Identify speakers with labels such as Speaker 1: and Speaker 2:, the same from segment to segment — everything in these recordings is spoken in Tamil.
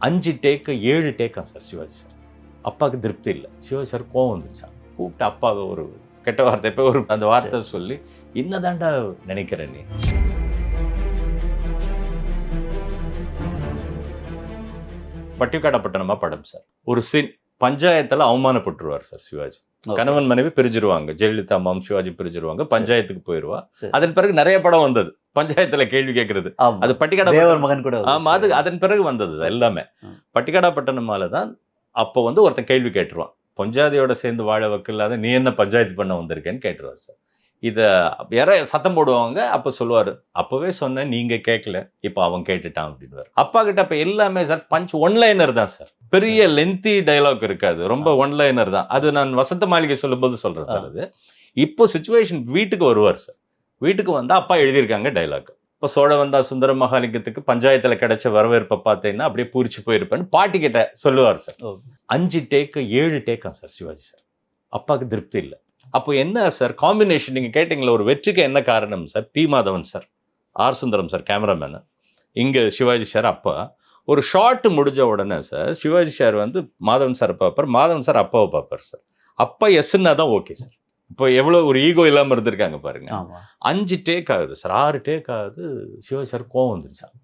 Speaker 1: 5 டேக்கு 7 டேக்கா சார் சிவாஜி சார். அப்பாவுக்கு திருப்தி இல்ல. சிவாஜி சார் கோவம் வந்துருச்சாம். கூப்பிட்டு அப்பாவ ஒரு கெட்ட வார்த்தை போய் ஒரு அந்த வார்த்தை சொல்லி, "என்னதான்டா நினைக்கிற நீ?" பட்டிக்காடப்பட்டணமா படம் சார். ஒரு சீன் பஞ்சாயத்துல அவமானப்பட்டுருவார் சார் சிவாஜி. கணவன் மனைவி பிரிஞ்சிருவாங்க. ஜெயலலிதா அம்மாவும் சிவாஜி பிரிஞ்சிருவாங்க. பஞ்சயத்துக்கு போயிருவா. அதன் பிறகு நிறைய படம் வந்தது. பஞ்சாயத்துல கேள்வி கேட்கிறது. அது
Speaker 2: தேவர் மகன் கூட.
Speaker 1: ஆமா, அது அதன் பிறகு வந்தது எல்லாமே. பட்டிக்காடப்பட்டணமால தான் அப்போ வந்து ஒருத்தன் கேள்வி கேட்டுருவான். பொஞ்சாதியோட சேர்ந்து வாழ வக்கில்லாத நீ என்ன பஞ்சாயத்து பண்ண வந்திருக்கேன்னு கேட்டுருவார் சார். இத யார சத்தம் போடுவாங்க. அப்ப சொல்லுவாரு, "அப்பவே சொன்னேன் நீங்க கேட்கல. இப்ப அவன் கேட்டுட்டான்" அப்படின்னுவாரு. அப்பா கிட்ட அப்ப எல்லாமே சார் பஞ்ச் ஒன் லைனர் தான் சார். பெரிய லென்த்தி டயலாக் இருக்காது. ரொம்ப ஒன் லைனர் தான். அது நான் வசந்த மாளிகை சொல்லும்போது சொல்றேன் சார் அது. இப்போ சிச்சுவேஷன் வீட்டுக்கு வருவார் சார். வீட்டுக்கு வந்தா அப்பா எழுதியிருக்காங்க டயலாக். இப்போ சோழ வந்தா சுந்தர மகாலிங்கத்துக்கு பஞ்சாயத்துல கிடைச்ச வரவேற்பை பார்த்தீங்கன்னா அப்படியே பூரிச்சு போயிருப்பேன்னு பாட்டி கிட்ட சொல்லுவார் சார். 5 டேக்கு 7 டேக்கா சார் சிவாஜி சார். அப்பாவுக்கு திருப்தி இல்ல. அப்போ என்ன சார் காம்பினேஷன் நீங்க கேட்டீங்களா ஒரு வெற்றிக்கு என்ன காரணம் sir? P. Madhavan sir, R. Sundaram sir cameraman. இங்க சிவாஜி சார் அப்பா. ஒரு ஷாட் முடிஞ்ச உடனே சார் சிவாஜி சார் வந்து மாதவன் சார் பார்ப்பார். மாதவன் சார் அப்பாவை பார்ப்பார் சார். அப்பா எஸ்ன்னா தான் ஓகே சார். இப்போ எவ்வளோ ஒரு ஈகோ இல்லாமல் இருந்திருக்காங்க பாருங்க. 5 டேக் ஆகுது சார், 6 டேக் ஆகுது. சிவாஜி சார் கோவம் வந்துருச்சான்.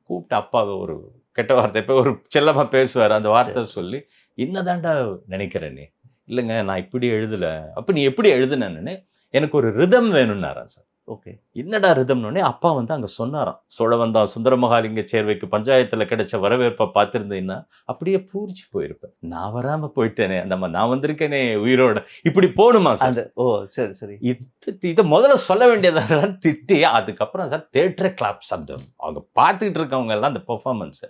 Speaker 1: கூப்பிட்டு அப்பாவை ஒரு கெட்ட வார்த்தை போய் ஒரு செல்லமா பேசுவார். அந்த வார்த்தை சொல்லி, "என்னதான்டா நினைக்கிற நீ?" "இல்லைங்க நான் இப்படி எழுதல." "அப்ப நீ எப்படி எழுதுனன்னு?" "எனக்கு ஒரு ரிதம் வேணும்னாராம் சார்." ஓகே, என்னடா ரிதம்னோடனே அப்பா வந்து அங்கே சொன்னாராம். சோழவந்தான் சுந்தர மகாலிங்க சேர்வைக்கு பஞ்சாயத்தில் கிடைச்ச வரவேற்பை பார்த்துருந்தீங்கன்னா அப்படியே பூரிச்சு போயிருப்பேன். நான் வராம போயிட்டேனே, நான் வந்திருக்கேனே உயிரோட, இப்படி போகணுமா சார்?
Speaker 2: ஓ சரி சரி.
Speaker 1: இதை முதல்ல சொல்ல வேண்டியதான் திட்டி அதுக்கப்புறம் சார் தேட்டரே கிளாப்ஸ். அந்த அவங்க பார்த்துக்கிட்டு இருக்கவங்க எல்லாம் அந்த பெர்ஃபார்மன்ஸ்